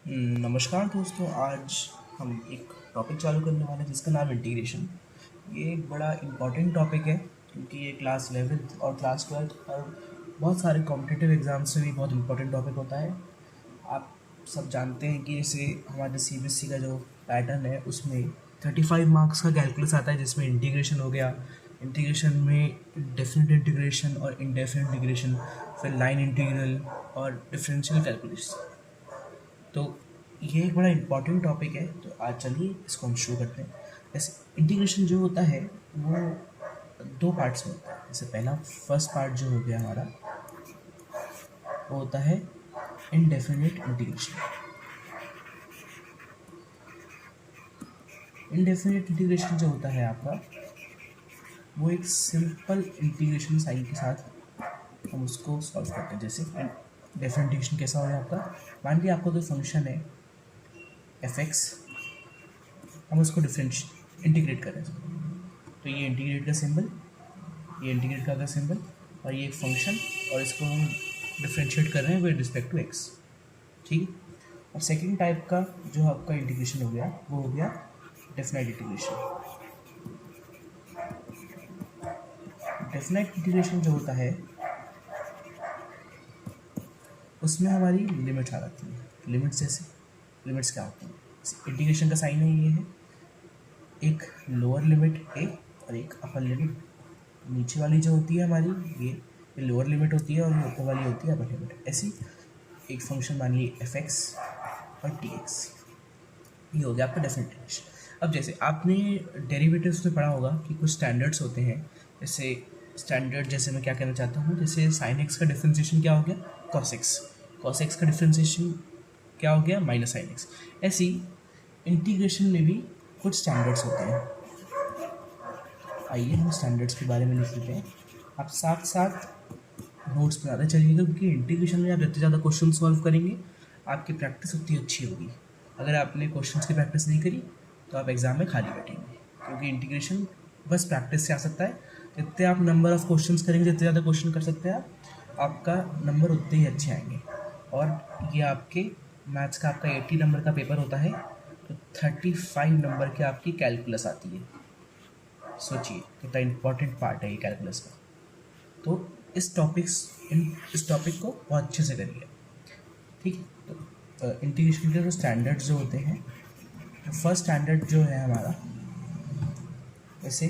नमस्कार दोस्तों। आज हम एक टॉपिक चालू करने वाले हैं जिसका नाम इंटीग्रेशन। ये एक बड़ा इम्पॉर्टेंट टॉपिक है क्योंकि ये क्लास 11th और क्लास 12th और बहुत सारे कॉम्पिटिटिव एग्ज़ाम्स में भी बहुत इम्पोर्टेंट टॉपिक होता है। आप सब जानते हैं कि जैसे हमारे सीबीएसई का जो पैटर्न है उसमें 35 मार्क्स का कैलकुलस आता है जिसमें इंटीग्रेशन हो गया। इंटीग्रेशन में डेफिनेट इंटीग्रेशन और इनडेफिनेट इंटीग्रेशन, फिर लाइन इंटीग्रल और डिफरेंशियल कैलकुलस। तो ये एक बड़ा इम्पॉर्टेंट टॉपिक है, तो आज चलिए इसको हम शुरू करते हैं। जैसे इंटीग्रेशन जो होता है वो दो पार्ट्स में होता है। जैसे पहला फर्स्ट पार्ट जो हो गया हमारा वो होता है इनडेफिनिट इंटीग्रेशन। इनडेफिनिट इंटीग्रेशन जो होता है आपका वो एक सिंपल इंटीग्रेशन साइन के साथ हम उसको सॉल्व करते हैं। जैसे डेफिनेट इंटीग्रेशन कैसा हो गया आपका, मान लीजिए आपको कोई फंक्शन है एफ एक्स, हम उसको इंटीग्रेट कर रहे हैं। तो ये इंटीग्रेट का सिंबल, ये इंटीग्रेट का सिंबल और ये एक फंक्शन, और इसको हम डिफ्रेंशिएट कर रहे हैं विद रिस्पेक्ट टू एक्स। ठीक है। और सेकंड टाइप का जो आपका इंटीग्रेशन हो गया वो हो गया डेफिनेट इंटीग्रेशन। डेफिनेट इंटीग्रेशन जो होता है उसमें हमारी लिमिट्स आ जाती है। लिमिट्स जैसे लिमिट्स क्या होती हैं, इंटीग्रेशन का साइन है ये है एक लोअर लिमिट ए और एक अपर लिमिट। नीचे वाली जो होती है हमारी ये लोअर लिमिट होती है और ये ऊपर वाली होती है अपर लिमिट। ऐसी एक फंक्शन मान ली एफ एक्स और टी एक्स, ये हो गया आपका डेफिनेट इंटीग्रेशन। अब जैसे आपने डेरिवेटिव्स में पढ़ा होगा कि कुछ स्टैंडर्ड्स होते हैं। जैसे स्टैंडर्ड जैसे मैं क्या कहना चाहता हूँ, जैसे साइन एक्स का डिफ्रेंसिएशन क्या हो गया कॉस एक्स, कॉस एक्स का डिफ्रेंसिएशन क्या हो गया माइनस साइन एक्स। ऐसी इंटीग्रेशन में भी कुछ स्टैंडर्ड्स होते हैं। आइए हम स्टैंडर्ड्स के बारे में लिख लेते हैं। आप साथ साथ नोट्स बनाते चलिएगा क्योंकि इंटीग्रेशन में आप जितने ज़्यादा क्वेश्चन सॉल्व करेंगे आपकी प्रैक्टिस उतनी अच्छी होगी। अगर आपने क्वेश्चंस की प्रैक्टिस नहीं करी तो आप एग्ज़ाम में खाली बैठेंगे, क्योंकि इंटीग्रेशन बस प्रैक्टिस से आ सकता है। जितने आप नंबर ऑफ़ क्वेश्चंस करेंगे, जितने ज़्यादा क्वेश्चन कर सकते हैं आप, आपका नंबर उतने ही अच्छे आएंगे। और ये आपके मैथ्स का आपका 80 नंबर का पेपर होता है, तो 35 नंबर की आपकी कैलकुलस आती है। सोचिए कितना इम्पोर्टेंट पार्ट है ये कैलकुलस का। तो इस टॉपिक को बहुत अच्छे से करिए। ठीक है। तो इंटीग्रेशन के जो स्टैंडर्ड जो होते हैं, फर्स्ट स्टैंडर्ड जो है हमारा, जैसे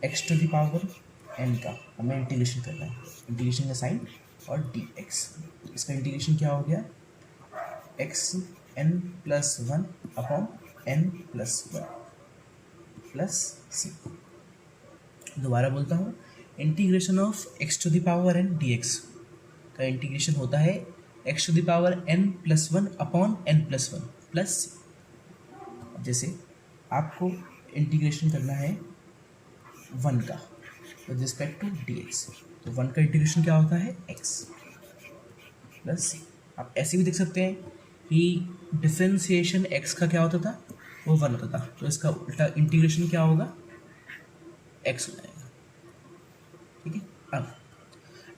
x to the power n का हमें इंटीग्रेशन करना है, इंटीग्रेशन का साइन और डी एक्स। इसका इंटीग्रेशन क्या हो गया X N plus one upon N plus one plus C. दोबारा बोलता हूँ, integration of X to the power N D X का इंटीग्रेशन होता है X to the power N plus one upon N plus one plus C. जैसे आपको integration करना है वन का with respect to D x, तो वन का इंटीग्रेशन क्या होता है एक्स प्लस सी। आप ऐसे भी देख सकते हैं कि डिफ्रेंसिएशन एक्स का क्या होता था, वो वन होता था, तो इसका उल्टा इंटीग्रेशन क्या होगा एक्स हो जाएगा। ठीक है। अब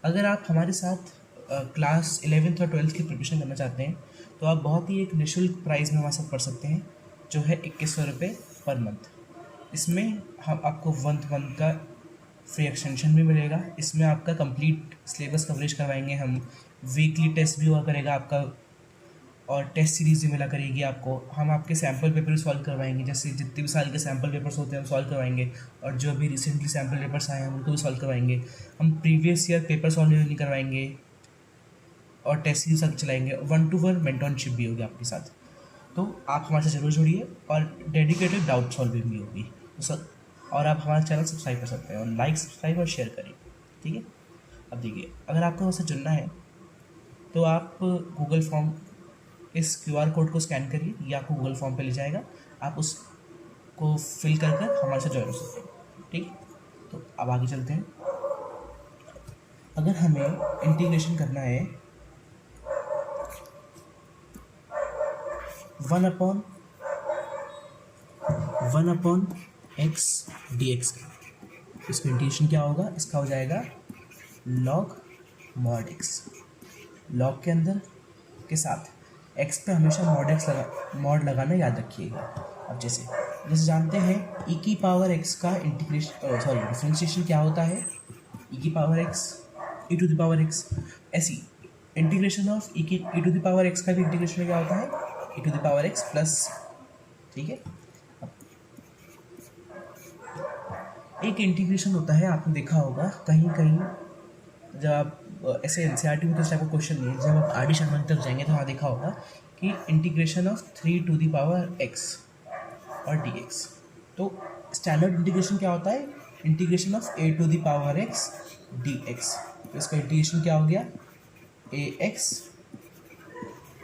अगर आप हमारे साथ क्लास 11th और 12th की प्रिपरेशन करना चाहते हैं तो आप बहुत ही एक निःशुल्क प्राइस में हमारे साथ पढ़ सकते हैं, जो है 2100 रुपये पर मंथ। इसमें हम आपको मंथ का फ्री एक्सटेंशन भी मिलेगा। इसमें आपका कंप्लीट सिलेबस कवरेज करवाएंगे हम, वीकली टेस्ट भी हुआ करेगा आपका, और टेस्ट सीरीज़ भी मिला करेगी आपको। हम आपके सैम्पल पेपर भी सॉल्व करवाएंगे, जैसे जितने भी साल के सैम्पल पेपर्स होते हैं हम सॉल्व करवाएंगे, और जो भी रिसेंटली सैम्पल पेपर्स आए हैं उनको भी सॉल्व करवाएंगे। हम प्रीवियस ईयर पेपर सॉल्व नहीं करवाएंगे और टेस्ट सीरीज सब चलाएंगे। 1-to-1 मेंटरशिप भी होगी आपके साथ। तो आप हमारे साथ जरूर जुड़िए और डेडिकेटेड डाउट सॉल्विंग भी होगी तो सर। और आप हमारा चैनल सब्सक्राइब कर सकते हैं और लाइक सब्सक्राइब और शेयर करें। ठीक है। अब देखिए, अगर आपको हमसे जुड़ना है तो आप गूगल फॉर्म, इस QR कोड को स्कैन करिए, ये आपको गूगल फॉर्म पे ले जाएगा, आप उसको फिल कर कर हमारे साथ ज्वाइन हो सकते हैं। ठीक। तो अब आगे चलते हैं। अगर हमें इंटीग्रेशन करना है one upon x d X का, इसका इंटीग्रेशन क्या होगा, इसका हो जाएगा लॉग मॉड एक्स। लॉग के अंदर के साथ एक्स पे हमेशा मॉड लगाना याद रखिएगा। अब जैसे जैसे जानते हैं ई की पावर एक्स का इंटीग्रेशन सॉरी डिफ्रेंशिएशन क्या होता है, ई की power X E to the power X. ऐसी integration of E to the power X का भी इंटीग्रेशन क्या होता है, E to the power X plus. ठीक है, एक इंटीग्रेशन होता है, आपने देखा होगा कहीं कहीं जब आप ऐसे एनसीईआरटी में तो इस टाइप का क्वेश्चन नहीं है, जब आप आर डी शर्मा की तरफ जाएंगे तो वहाँ देखा होगा कि integration of 3 to the power x और डी एक्स। तो स्टैंडर्ड इंटीग्रेशन क्या होता है, integration of a to the power x d x. तो इसका इंटीग्रेशन क्या हो गया, a x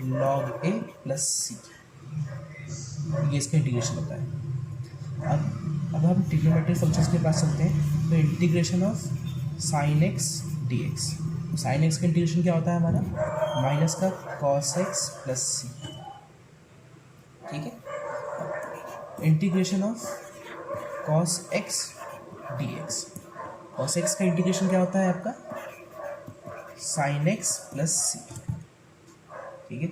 log a plus सी, ये इसका इंटीग्रेशन होता है। अब हम ट्रिग्नोमेट्रिक फंक्शंस के पास चलते हैं। तो integration of sine x d x, sine x का इंटीग्रेशन क्या होता है हमारा, माइनस का कॉस एक्स प्लस सी। ठीक है, integration of cos x d x, cos x का इंटीग्रेशन क्या होता है आपका, साइन एक्स प्लस सी। ठीक है,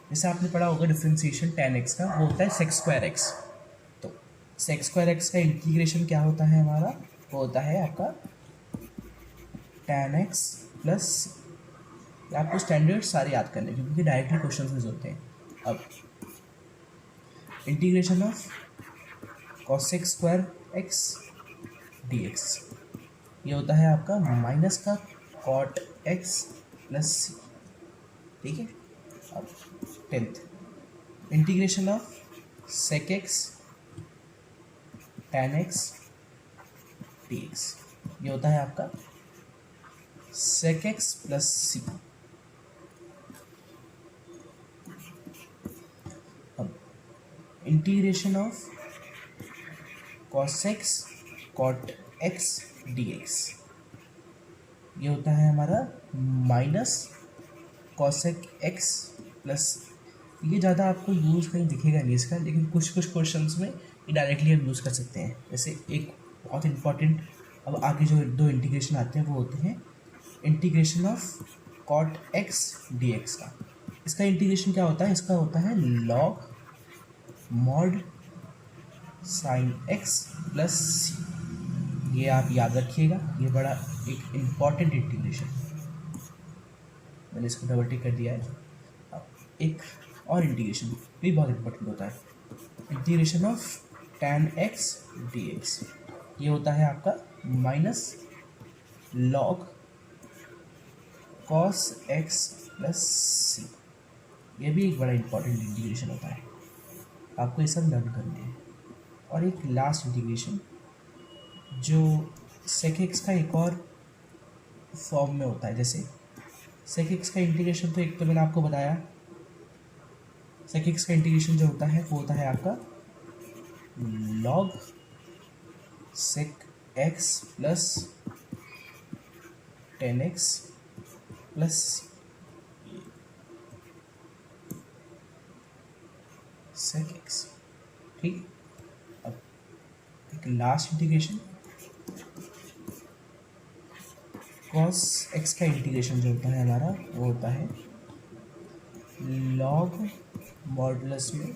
जैसे आपने पढ़ा होगा डिफ्रेंशिएशन tan x का, वो होता है सेक स्क्वायर एक्स। तो सेक स्क्वायर एक्स का इंटीग्रेशन क्या होता है हमारा, वो होता है आपका tan x प्लस। आपको स्टैंडर्ड सारे याद करने क्योंकि डायरेक्टली क्वेश्चन में होते हैं। अब integration of cosec square x d x, ये होता है आपका माइनस का cot x प्लस सी। ठीक है, अब 10th integration of sec x tan x dx, ये होता है आपका sec x प्लस सी। अब integration of cos x cot x dx, ये होता है हमारा माइनस cosec x प्लस। ये ज़्यादा आपको यूज़ कहीं दिखेगा नहीं इसका, लेकिन कुछ कुछ क्वेश्चंस में ये डायरेक्टली हम यूज़ कर सकते हैं। जैसे एक बहुत इंपॉर्टेंट, अब आगे जो दो इंटीग्रेशन आते हैं वो होते हैं integration of cot x dx का। इसका इंटीग्रेशन क्या होता है, इसका होता है log mod sin x plus सी। ये आप याद रखिएगा, ये बड़ा एक इम्पॉर्टेंट इंटीग्रेशन, मैंने इसको डबल टिक कर दिया है। अब एक और इंटीग्रेशन भी बहुत इंपॉर्टेंट होता है, integration of tan x dx, ये होता है आपका minus log cos x plus सी। ये भी एक बड़ा इंपॉर्टेंट इंटीग्रेशन होता है, आपको ये सब लर्न करने हैं। और एक लास्ट इंटीग्रेशन जो sec x का एक और फॉर्म में होता है, जैसे sec x का इंटीग्रेशन तो एक तो मैंने आपको बताया, sec x का इंटीग्रेशन जो होता है वो होता है आपका log sec x plus tan x plus sec x। ठीक, अब एक लास्ट इंटीग्रेशन cos x का इंटीग्रेशन जो होता है हमारा वो होता है log मॉडुलस में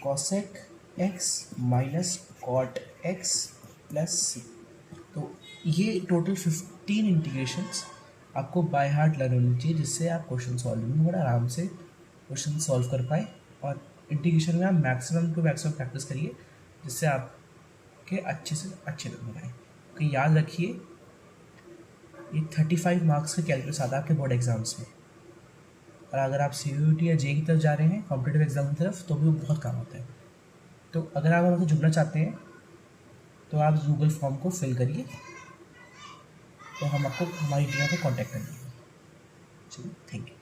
cosec x minus cot x plus C. तो ये टोटल 15 इंटीग्रेशंस आपको बाय हार्ट लर्न होनी चाहिए, जिससे आप क्वेश्चन सॉल्विंग में बड़ा आराम से क्वेश्चन सॉल्व कर पाए। और इंटीग्रेशन में आप मैक्सिमम टू मैक्सिमम प्रैक्टिस करिए, जिससे आपके अच्छे से अच्छे नंबर आए। तो याद रखिए ये 35 मार्क्स का कैलकुलस आता है आपके बोर्ड एग्जाम्स में, और अगर आप CUET या JEE की तरफ जा रहे हैं कॉम्पिटिटिव एग्जाम की तरफ, तो भी वो बहुत काम आता है। तो अगर आप हमसे जुड़ना चाहते हैं तो आप गूगल फॉर्म को फिल करिए, तो हम आपको हमारी टीम को कांटेक्ट करेंगे। चलिए, थैंक यू।